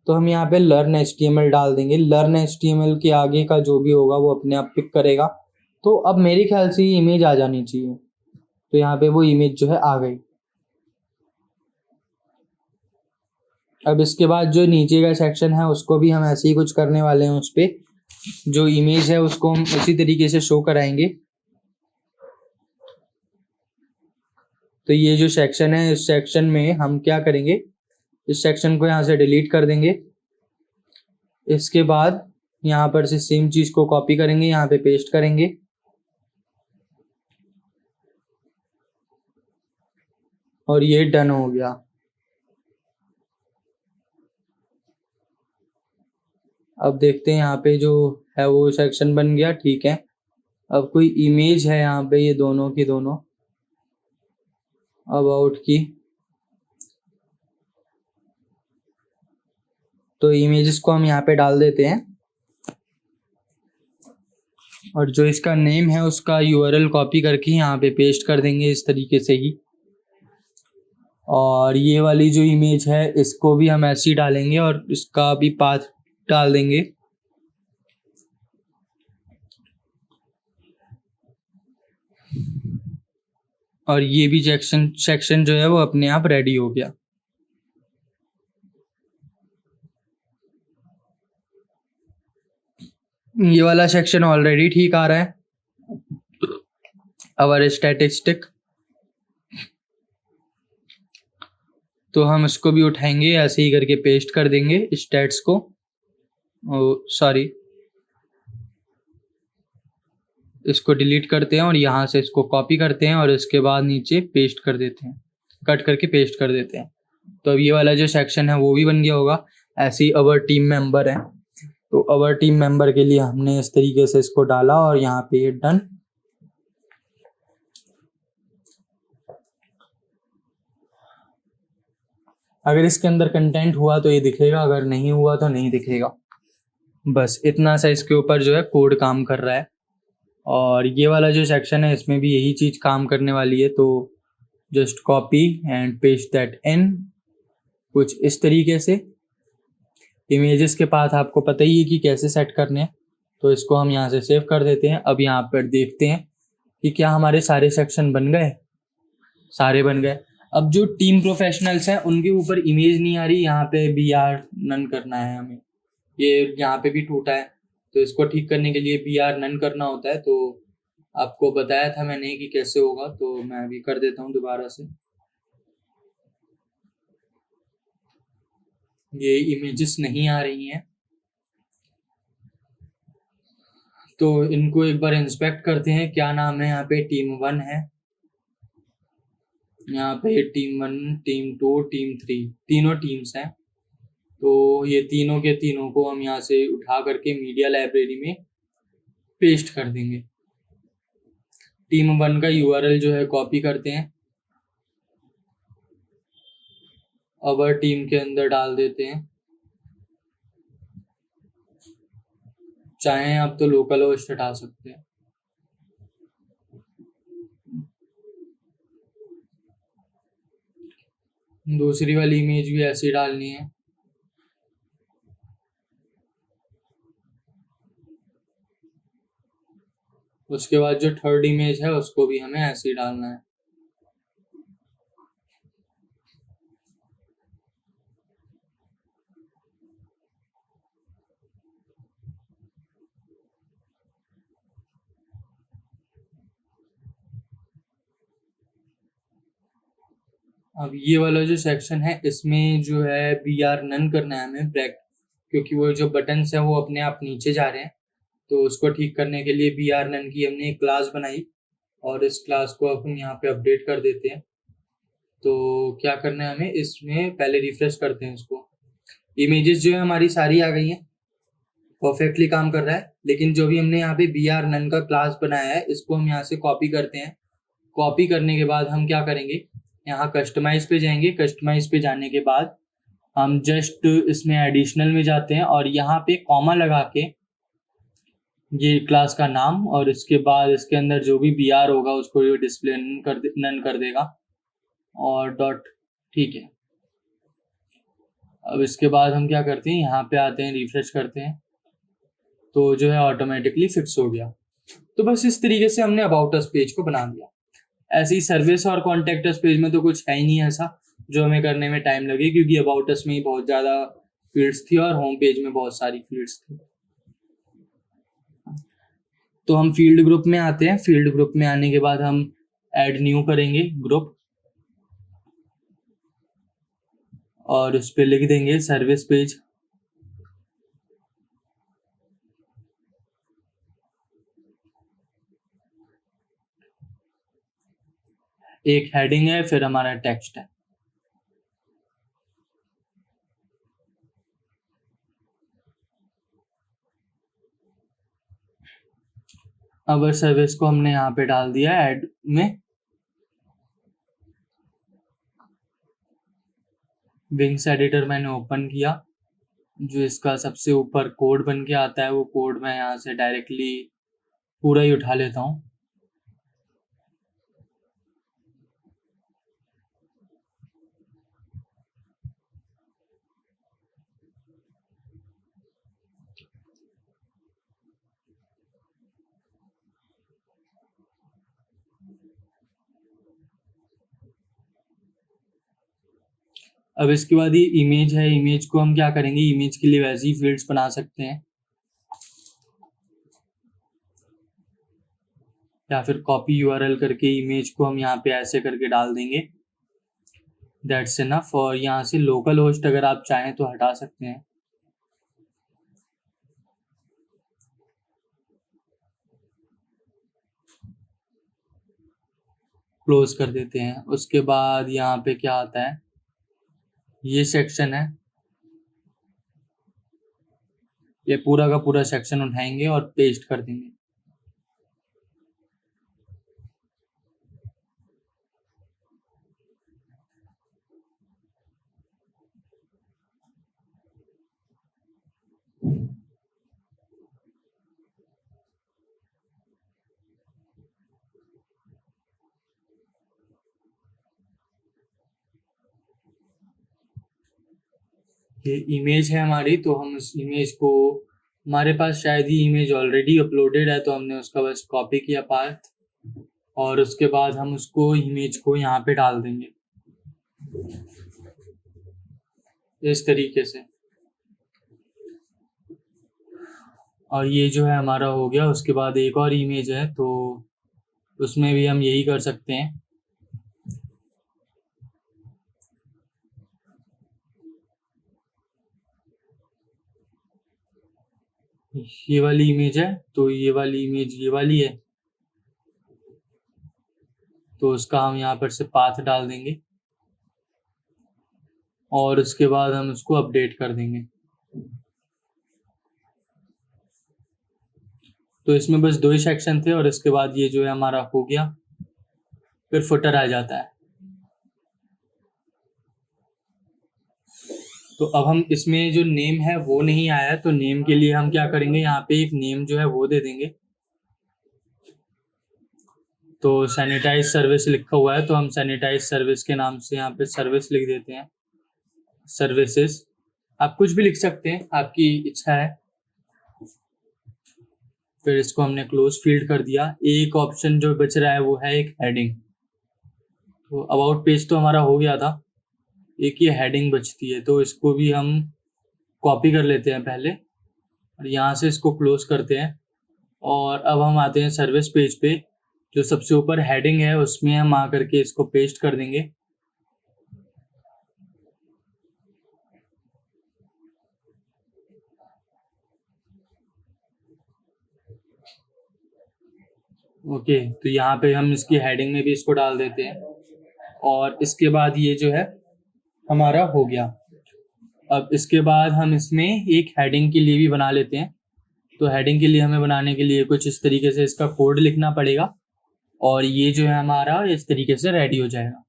Speaker 1: तो हम यहाँ पे लर्न HTML डाल देंगे। लर्न HTML के आगे का जो भी होगा वो अपने आप पिक करेगा। तो अब मेरे ख्याल से ये इमेज आ जानी चाहिए। तो यहाँ पे वो इमेज जो है आ गई। अब इसके बाद जो नीचे का सेक्शन है उसको भी हम ऐसे ही कुछ करने वाले हैं। उस पर जो इमेज है उसको हम उसी तरीके से शो कराएंगे। तो ये जो सेक्शन है इस सेक्शन में हम क्या करेंगे, इस सेक्शन को यहाँ से डिलीट कर देंगे। इसके बाद यहाँ पर से सेम चीज को कॉपी करेंगे, यहाँ पे पेस्ट करेंगे और ये डन हो गया। अब देखते हैं यहाँ पे जो है वो सेक्शन बन गया। ठीक है, अब कोई इमेज है यहाँ पे, ये दोनों की दोनों अबाउट की। तो इमेजेस को हम यहाँ पे डाल देते हैं और जो इसका नेम है उसका यूआरएल कॉपी करके यहाँ पे पेस्ट कर देंगे इस तरीके से ही। और ये वाली जो इमेज है इसको भी हम ऐसे ही डालेंगे और इसका भी पाथ डाल देंगे। और ये भी सेक्शन जो है वो अपने आप रेडी हो गया। ये वाला सेक्शन ऑलरेडी ठीक आ रहा है, अवर स्टैटिस्टिक। तो हम इसको भी उठाएंगे, ऐसे ही करके पेस्ट कर देंगे स्टैट्स को। सॉरी, इसको डिलीट करते हैं और यहाँ से इसको कॉपी करते हैं और इसके बाद नीचे पेस्ट कर देते हैं, कट करके पेस्ट कर देते हैं। तो अब ये वाला जो सेक्शन है वो भी बन गया होगा। ऐसे ही अवर टीम मेंबर है, तो अवर टीम मेंबर के लिए हमने इस तरीके से इसको डाला और यहाँ पे ये डन। अगर इसके अंदर कंटेंट हुआ तो ये दिखेगा, अगर नहीं हुआ तो नहीं दिखेगा। बस इतना सा इसके ऊपर जो है कोड काम कर रहा है। और ये वाला जो सेक्शन है इसमें भी यही चीज़ काम करने वाली है, तो just copy and paste that in, कुछ इस तरीके से। इमेजेस के पाथ आपको पता ही है कि कैसे सेट करने हैं, तो इसको हम यहाँ से सेव कर देते हैं। अब यहाँ पर देखते हैं कि क्या हमारे सारे सेक्शन बन गए। सारे बन गए। अब जो टीम प्रोफेशनल्स हैं उनके ऊपर इमेज नहीं आ रही, यहाँ पे बी आर नन करना है हमें। ये यहाँ पे भी टूटा है, तो इसको ठीक करने के लिए बी आर नन करना होता है। तो आपको बताया था मैंने कि कैसे होगा, तो मैं अभी कर देता हूँ दोबारा से। ये इमेजेस नहीं आ रही हैं, तो इनको एक बार इंस्पेक्ट करते हैं। क्या नाम है यहाँ पे, टीम 1 है, यहाँ पे टीम 1, टीम 2, टीम 3, तीनों टीम्स हैं। तो ये तीनों के तीनों को हम यहाँ से उठा करके मीडिया लाइब्रेरी में पेस्ट कर देंगे। टीम 1 का यूआरएल जो है कॉपी करते हैं, अवर टीम के अंदर डाल देते हैं। चाहें आप तो लोकल होस्ट हटा सकते हैं। दूसरी वाली इमेज भी ऐसी डालनी है। उसके बाद जो थर्ड इमेज है उसको भी हमें ऐसे ही डालना है। अब ये वाला जो सेक्शन है इसमें जो है बी आर नन करना है हमें ब्रैक, क्योंकि वो जो बटन्स है वो अपने आप नीचे जा रहे हैं। तो उसको ठीक करने के लिए बी आर नन की हमने एक क्लास बनाई, और इस क्लास को अपन यहाँ पे अपडेट कर देते हैं। तो क्या करना है हमें, इसमें पहले रिफ्रेश करते हैं इसको। इमेजेस जो है हमारी सारी आ गई हैं, परफेक्टली काम कर रहा है। लेकिन जो भी हमने यहाँ पे बी आर नन का क्लास बनाया है इसको हम यहाँ से कॉपी करते हैं। कॉपी करने के बाद हम क्या करेंगे, यहाँ कस्टमाइज पे जाएंगे। कस्टमाइज पे जाने के बाद हम जस्ट इसमें एडिशनल में जाते हैं और यहाँ पे कॉमा लगा के ये क्लास का नाम, और इसके बाद इसके अंदर जो भी बी आर होगा उसको ये डिस्प्ले नन कर देगा, और डॉट, ठीक है। अब इसके बाद हम क्या करते हैं, यहाँ पे आते हैं, रिफ्रेश करते हैं, तो जो है ऑटोमेटिकली फिक्स हो गया। तो बस इस तरीके से हमने अबाउट अस पेज को बना दिया। ऐसी सर्विस और कॉन्टेक्ट अस पेज में तो कुछ है ही नहीं ऐसा जो हमें करने में टाइम लगे, क्योंकि अबाउट अस में ही बहुत ज़्यादा फील्ड्स थी और होम पेज में बहुत सारी फील्ड्स थी। तो हम फील्ड ग्रुप में आते हैं। फील्ड ग्रुप में आने के बाद हम ऐड न्यू करेंगे ग्रुप, और उस पर लिख देंगे सर्विस पेज। एक हेडिंग है, फिर हमारा टेक्स्ट है। अवर सर्विस को हमने यहाँ पे डाल दिया ऐड में। विंग्स एडिटर मैंने ओपन किया। जो इसका सबसे ऊपर कोड बन के आता है वो कोड मैं यहाँ से डायरेक्टली पूरा ही उठा लेता हूँ। अब इसके बाद ये इमेज है, इमेज को हम क्या करेंगे, इमेज के लिए वैसे ही फील्ड्स बना सकते हैं, या फिर कॉपी यूआरएल करके इमेज को हम यहाँ पे ऐसे करके डाल देंगे। That's enough. और यहाँ से लोकल होस्ट अगर आप चाहें तो हटा सकते हैं। क्लोज कर देते हैं। उसके बाद यहाँ पे क्या आता है, ये सेक्शन है, ये पूरा का पूरा सेक्शन उठाएंगे और पेस्ट कर देंगे। ये इमेज है हमारी, तो हम उस इमेज को, हमारे पास शायद ही इमेज ऑलरेडी अपलोडेड है, तो हमने उसका बस कॉपी किया पाथ, और उसके बाद हम उसको इमेज को यहाँ पे डाल देंगे इस तरीके से। और ये जो है हमारा हो गया। उसके बाद एक और इमेज है, तो उसमें भी हम यही कर सकते हैं। ये वाली इमेज है, तो ये वाली इमेज ये वाली है, तो उसका हम यहाँ पर से पाथ डाल देंगे और उसके बाद हम उसको अपडेट कर देंगे। तो इसमें बस 2 ही सेक्शन थे, और इसके बाद ये जो है हमारा हो गया। फिर फुटर आ जाता है। तो अब हम इसमें जो नेम है वो नहीं आया, तो नेम के लिए हम क्या करेंगे, यहाँ पे एक नेम जो है वो दे देंगे। तो सैनिटाइज सर्विस लिखा हुआ है, तो हम सैनिटाइज सर्विस के नाम से यहाँ पे सर्विस लिख देते हैं, सर्विसेज। आप कुछ भी लिख सकते हैं, आपकी इच्छा है। फिर इसको हमने क्लोज फील्ड कर दिया। एक ऑप्शन जो बच रहा है वो है एक हेडिंग। तो अबाउट पेज तो हमारा हो गया था, एक ये हेडिंग बचती है, तो इसको भी हम कॉपी कर लेते हैं पहले, और यहाँ से इसको क्लोज करते हैं। और अब हम आते हैं सर्विस पेज पे, जो सबसे ऊपर हेडिंग है उसमें हम आकर के इसको पेस्ट कर देंगे। ओके, तो यहाँ पे हम इसकी हेडिंग में भी इसको डाल देते हैं, और इसके बाद ये जो है हमारा हो गया। अब इसके बाद हम इसमें एक हेडिंग के लिए भी बना लेते हैं। तो हेडिंग के लिए हमें बनाने के लिए कुछ इस तरीके से इसका कोड लिखना पड़ेगा, और ये जो है हमारा इस तरीके से रेडी हो जाएगा।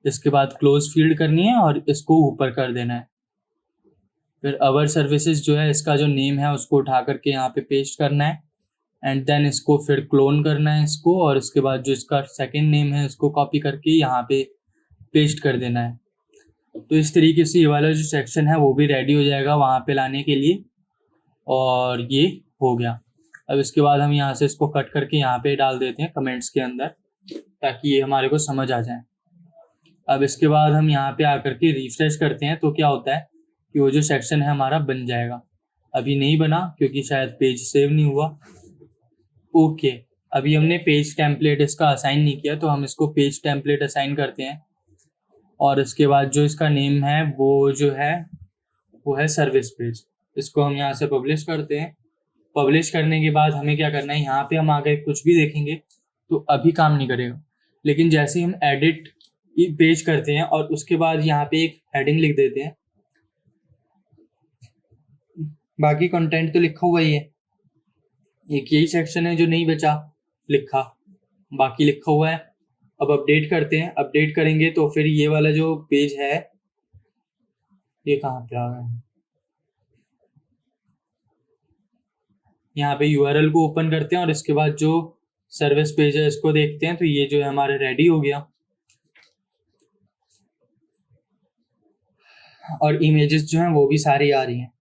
Speaker 1: इसके बाद क्लोज फील्ड करनी है और इसको ऊपर कर देना है। फिर अवर सर्विसेज जो है, इसका जो नेम है उसको उठा करके यहाँ पे पेस्ट करना है, एंड देन इसको फिर क्लोन करना है इसको, और उसके बाद जो इसका सेकंड नेम है इसको कॉपी करके यहाँ पे पेस्ट कर देना है। तो इस तरीके से ये वाला जो सेक्शन है वो भी रेडी हो जाएगा वहाँ पे लाने के लिए, और ये हो गया। अब इसके बाद हम यहाँ से इसको कट करके यहाँ पे डाल देते हैं कमेंट्स के अंदर, ताकि ये हमारे को समझ आ जाए। अब इसके बाद हम यहाँ पे आकर के रिफ्रेश करते हैं, तो क्या होता है कि वो जो सेक्शन है हमारा बन जाएगा। अभी नहीं बना क्योंकि शायद पेज सेव नहीं हुआ। ओके, अभी हमने पेज टेम्पलेट इसका असाइन नहीं किया, तो हम इसको पेज टेम्पलेट असाइन करते हैं, और इसके बाद जो इसका नेम है वो जो है वो है सर्विस पेज। इसको हम यहाँ से पब्लिश करते हैं। पब्लिश करने के बाद हमें क्या करना है, यहाँ पे हम आगे कुछ भी देखेंगे तो अभी काम नहीं करेगा, लेकिन जैसे ही हम एडिट पेज करते हैं और उसके बाद यहाँ पे एक हेडिंग लिख देते हैं, बाकी कंटेंट तो लिखा हुआ ही है, एक यही सेक्शन है जो नहीं बचा लिखा, बाकी लिखा हुआ है। अब अपडेट करते हैं। अपडेट करेंगे तो फिर ये वाला जो पेज है ये कहाँ पे आ गया है, यहाँ पे यूआरएल को ओपन करते हैं और इसके बाद जो सर्विस पेज है इसको देखते हैं, तो ये जो है हमारे रेडी हो गया, और इमेजेस जो हैं वो भी सारी आ रही हैं।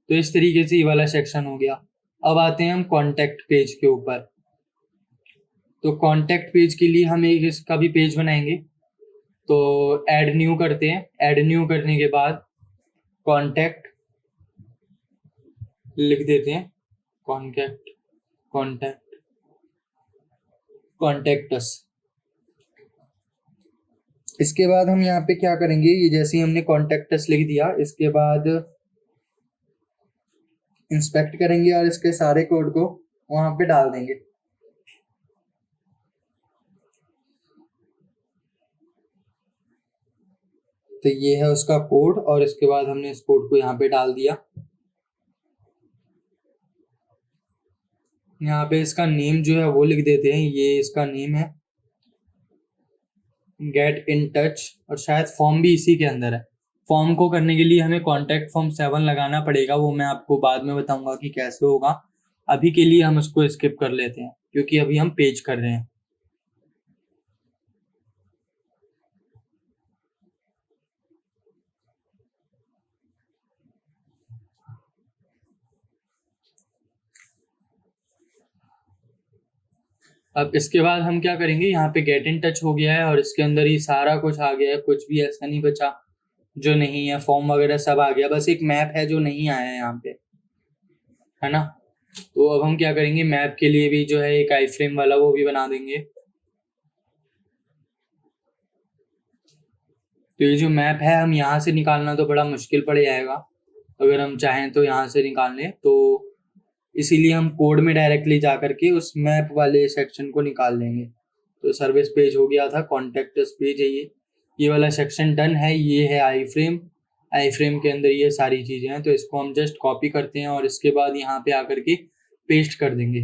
Speaker 1: तो इस तरीके से ये वाला सेक्शन हो गया। अब आते हैं हम कॉन्टैक्ट पेज के ऊपर। तो कॉन्टैक्ट पेज के लिए हम एक इसका भी पेज बनाएंगे। तो ऐड न्यू करते हैं। ऐड न्यू करने के बाद कॉन्टैक्ट लिख देते हैं, कॉन्टैक्ट कॉन्टैक्ट कॉन्टैक्टस। इसके बाद हम यहाँ पे क्या करेंगे, ये जैसे ही हमने कॉन्टैक्टस लिख दिया, इसके बाद इंस्पेक्ट करेंगे और इसके सारे कोड को वहां पे डाल देंगे। तो ये है उसका कोड, और इसके बाद हमने इस कोड को यहाँ पे डाल दिया। यहाँ पे इसका नेम जो है वो लिख देते हैं, ये इसका नेम है गेट इन टच, और शायद फॉर्म भी इसी के अंदर है। फॉर्म को करने के लिए हमें कॉन्टैक्ट फॉर्म 7 लगाना पड़ेगा, वो मैं आपको बाद में बताऊंगा कि कैसे होगा। अभी के लिए हम उसको स्किप कर लेते हैं क्योंकि अभी हम पेज कर रहे हैं। अब इसके बाद हम क्या करेंगे, यहाँ पे गेट इन टच हो गया है और इसके अंदर ही सारा कुछ आ गया है, कुछ भी ऐसा नहीं बचा जो नहीं है, फॉर्म वगैरह सब आ गया, बस एक मैप है जो नहीं आया है यहाँ पे, है ना। तो अब हम क्या करेंगे, मैप के लिए भी जो है एक आई फ्रेम वाला वो भी बना देंगे। तो ये जो मैप है हम यहाँ से निकालना तो बड़ा मुश्किल पड़ जाएगा, अगर हम चाहें तो यहाँ से निकाल लें, तो इसीलिए हम कोड में डायरेक्टली जा करके उस मैप वाले सेक्शन को निकाल लेंगे। तो सर्विस पेज हो गया था, कॉन्टेक्ट अस पेज है ये वाला सेक्शन डन है। ये है आई फ्रेम, आई फ्रेम के अंदर ये सारी चीज़ें हैं, तो इसको हम जस्ट कॉपी करते हैं और इसके बाद यहाँ पे आकर के पेस्ट कर देंगे।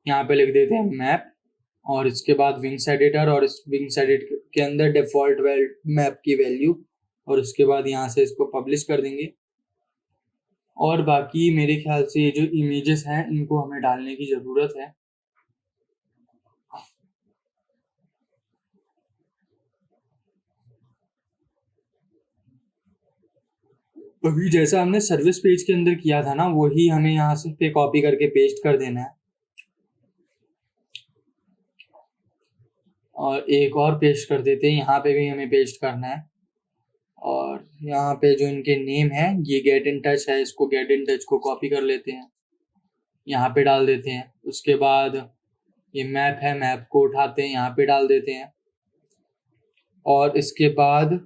Speaker 1: यहाँ पे लिख देते हैं मैप और इसके बाद विंग्स एडिटर, और इस विंग्स एडिट के अंदर डिफॉल्ट मैप की वैल्यू, और उसके बाद यहाँ से इसको पब्लिश कर देंगे। और बाकी मेरे ख्याल से ये जो इमेजेस हैं इनको हमें डालने की ज़रूरत है। अभी जैसा हमने सर्विस पेज के अंदर किया था ना, वही हमें यहाँ से पे कॉपी करके पेस्ट कर देना है। और एक और पेस्ट कर देते हैं, यहाँ पे भी हमें पेस्ट करना है। और यहाँ पे जो इनके नेम है, ये गेट इन टच है, इसको गेट इन टच को कॉपी कर लेते हैं, यहाँ पे डाल देते हैं। उसके बाद ये मैप है, मैप को उठाते हैं, यहाँ पे डाल देते हैं। और इसके बाद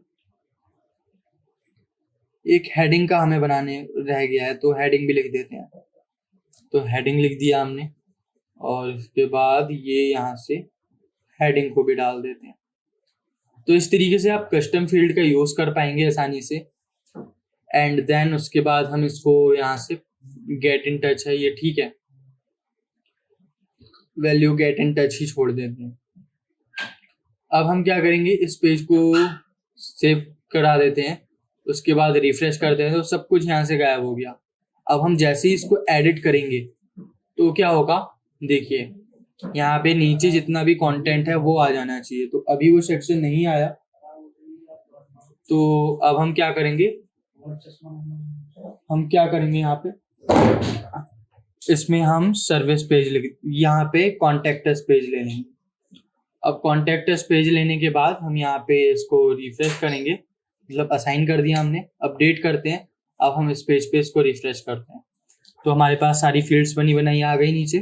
Speaker 1: एक हेडिंग का हमें बनाने रह गया है, तो हेडिंग भी लिख देते हैं। तो हेडिंग लिख दिया हमने, और इसके बाद ये यहाँ से हेडिंग को भी डाल देते हैं। तो इस तरीके से आप कस्टम फील्ड का यूज कर पाएंगे आसानी से। एंड देन उसके बाद हम इसको यहाँ से गेट इन टच है ये, ठीक है, वैल्यू गेट इन टच ही छोड़ देते हैं। अब हम क्या करेंगे, इस पेज को सेव करा देते हैं, उसके बाद रिफ्रेश करते हैं तो सब कुछ यहाँ से गायब हो गया। अब हम जैसे ही इसको एडिट करेंगे तो क्या होगा, देखिए यहाँ पे नीचे जितना भी कंटेंट है वो आ जाना चाहिए, तो अभी वो सेक्शन नहीं आया। तो अब हम क्या करेंगे, यहाँ पे इसमें हम सर्विस पेज यहाँ पे कॉन्टेक्ट अस पेज ले लेंगे। अब कॉन्टेक्ट अस पेज लेने के बाद हम यहाँ पे इसको रिफ्रेश करेंगे, मतलब असाइन कर दिया हमने, अपडेट करते हैं। अब हम इस पेज पे इसको रिफ्रेश करते हैं, तो हमारे पास सारी फील्ड्स बनी बनाई आ गई नीचे,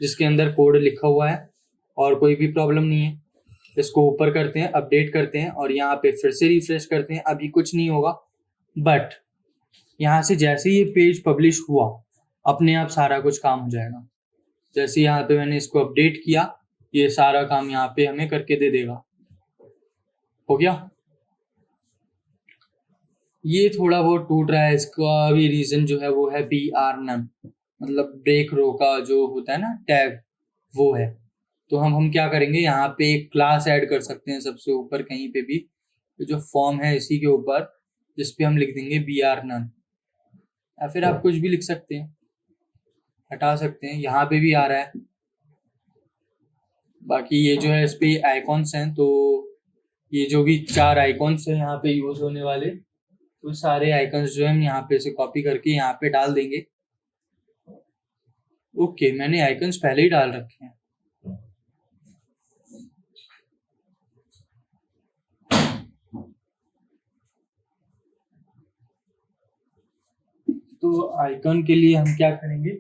Speaker 1: जिसके अंदर कोड लिखा हुआ है और कोई भी प्रॉब्लम नहीं है। इसको ऊपर करते हैं, अपडेट करते हैं और यहाँ पे फिर से रिफ्रेश करते हैं, अभी कुछ नहीं होगा। बट यहाँ से जैसे ये पेज पब्लिश हुआ, अपने आप सारा कुछ काम हो जाएगा। जैसे यहाँ पे मैंने इसको अपडेट किया, ये सारा काम यहाँ पे हमें करके दे देगा। हो गया। ये थोड़ा बहुत टूट रहा है, इसका भी रीजन जो है वो है BR नन, मतलब ब्रेक रो का जो होता है ना टैग, वो है। तो हम क्या करेंगे, यहाँ पे एक क्लास ऐड कर सकते हैं सबसे ऊपर कहीं पे भी, तो जो फॉर्म है इसी के ऊपर, जिसपे हम लिख देंगे BR नन, या फिर आप कुछ भी लिख सकते हैं, हटा सकते हैं, यहाँ पे भी आ रहा है। बाकी ये जो है इस पे आइकॉन्स हैं, तो ये जो भी 4 आइकॉन्स हैं यहाँ पे यूज होने वाले, तो सारे आइकन्स जो है हम यहाँ पे से कॉपी करके यहाँ पे डाल देंगे। ओके, मैंने आइकन्स पहले ही डाल रखे हैं। तो आइकन के लिए हम क्या करेंगे,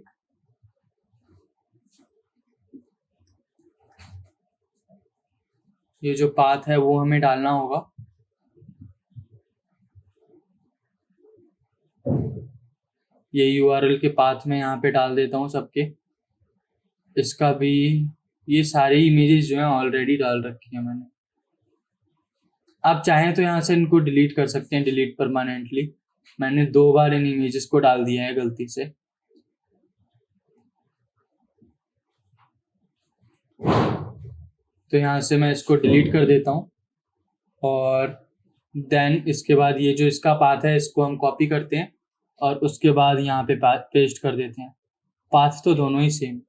Speaker 1: ये जो पाथ है वो हमें डालना होगा। ये URL के पाथ में यहाँ पे डाल देता हूँ सबके। इसका भी, ये सारी इमेजेस जो हैं ऑलरेडी डाल रखी है मैंने। आप चाहें तो यहाँ से इनको डिलीट कर सकते हैं, डिलीट परमानेंटली। मैंने 2 बार इन इमेजेस को डाल दिया है गलती से। तो यहाँ से मैं इसको डिलीट कर देता हूँ, और देन इसके बाद ये जो इसका पाथ है इसको हम कॉपी करते हैं और उसके बाद यहाँ पे पेस्ट कर देते हैं। पाथ तो दोनों ही सेम।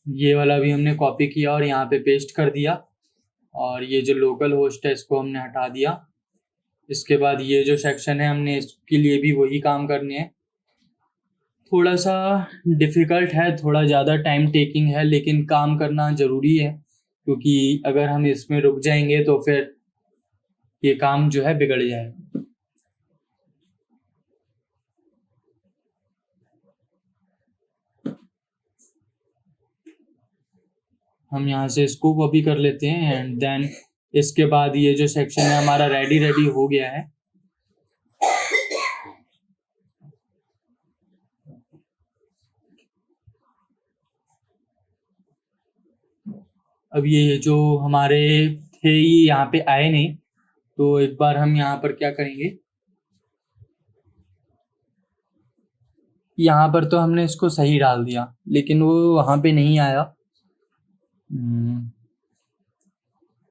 Speaker 1: ये वाला भी हमने कॉपी किया और यहाँ पे पेस्ट कर दिया। और ये जो लोकल होस्ट है इसको हमने हटा दिया। इसके बाद ये जो सेक्शन है हमने इसके लिए भी वही काम करने हैं। थोड़ा सा डिफ़िकल्ट है, थोड़ा ज़्यादा टाइम टेकिंग है, लेकिन काम करना ज़रूरी है, क्योंकि अगर हम इसमें रुक जाएंगे तो फिर ये काम जो है बिगड़ जाएगा। हम यहाँ से इसको कॉपी कर लेते हैं एंड देन इसके बाद ये जो सेक्शन है हमारा रेडी हो गया है। अब ये जो हमारे थे ये यहाँ पे आए नहीं, तो एक बार हम यहाँ पर क्या करेंगे, यहाँ पर तो हमने इसको सही डाल दिया लेकिन वो वहाँ पे नहीं आया।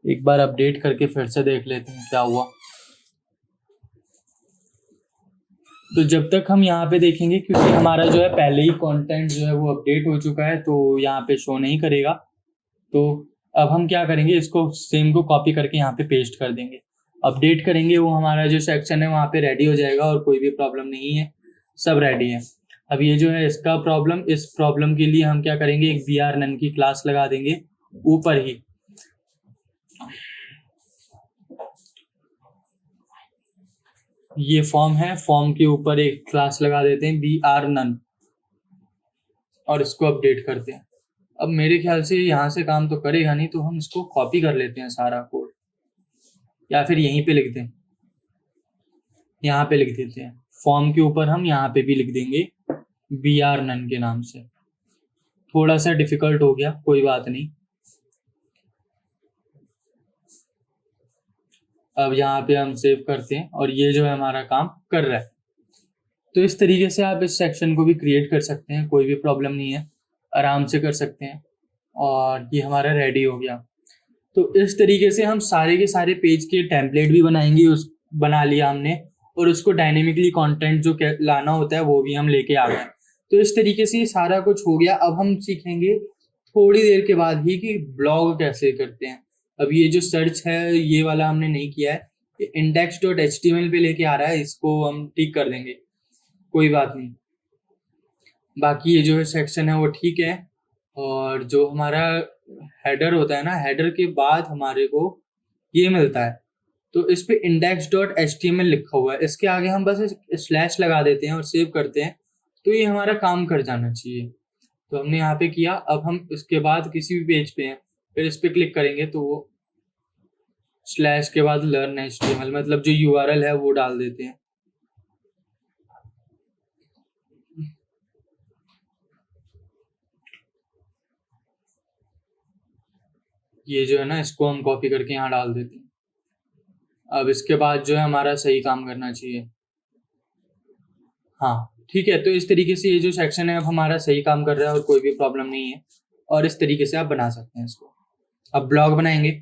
Speaker 1: एक बार अपडेट करके फिर से देख लेते हैं क्या हुआ। तो जब तक हम यहाँ पे देखेंगे, क्योंकि हमारा जो है पहले ही कंटेंट जो है वो अपडेट हो चुका है, तो यहाँ पे शो नहीं करेगा। तो अब हम क्या करेंगे, इसको सेम को कॉपी करके यहाँ पे पेस्ट कर देंगे, अपडेट करेंगे, वो हमारा जो सेक्शन है वहाँ पे रेडी हो जाएगा और कोई भी प्रॉब्लम नहीं है, सब रेडी है। अब ये जो है इसका प्रॉब्लम, इस प्रॉब्लम के लिए हम क्या करेंगे, एक br none की क्लास लगा देंगे ऊपर ही। ये फॉर्म है, फॉर्म के ऊपर एक क्लास लगा देते हैं br none और इसको अपडेट करते हैं। अब मेरे ख्याल से यहाँ से काम तो करेगा नहीं, तो हम इसको कॉपी कर लेते हैं सारा कोड, या फिर यहीं पे लिख दें, यहाँ पे लिख देते हैं, फॉर्म के ऊपर हम यहाँ पे भी लिख देंगे br none के नाम से। थोड़ा सा डिफिकल्ट हो गया, कोई बात नहीं। अब यहाँ पे हम सेव करते हैं और ये जो है हमारा काम कर रहा है। तो इस तरीके से आप इस सेक्शन को भी क्रिएट कर सकते हैं, कोई भी प्रॉब्लम नहीं है, आराम से कर सकते हैं। और ये हमारा रेडी हो गया। तो इस तरीके से हम सारे के सारे पेज के टेम्पलेट भी बनाएंगे, उस बना लिया हमने, और उसको डायनेमिकली कंटेंट जो लाना होता है वो भी हम लेके आ गए। तो इस तरीके से सारा कुछ हो गया। अब हम सीखेंगे थोड़ी देर के बाद ही कि ब्लॉग कैसे करते हैं। अब ये जो सर्च है ये वाला हमने नहीं किया है, index.html पे लेके आ रहा है, इसको हम ठीक कर देंगे, कोई बात नहीं। बाकी ये जो है सेक्शन है वो ठीक है। और जो हमारा हेडर होता है ना, हेडर के बाद हमारे को ये मिलता है, तो इस पे index.html लिखा हुआ है, इसके आगे हम बस स्लैश लगा देते हैं और सेव करते हैं, तो ये हमारा काम कर जाना चाहिए। तो हमने यहाँ पे किया। अब हम इसके बाद किसी भी पेज पे हैं, फिर इस पे क्लिक करेंगे तो वो स्लैश के बाद learn HTML, मतलब जो URL है वो डाल देते हैं। ये जो है ना, इसको हम कॉपी करके यहाँ डाल देते हैं। अब इसके बाद जो है हमारा सही काम करना चाहिए। हाँ ठीक है, तो इस तरीके से ये जो सेक्शन है अब हमारा सही काम कर रहा है और कोई भी प्रॉब्लम नहीं है, और इस तरीके से आप बना सकते हैं इसको। अब ब्लॉग बनाएंगे।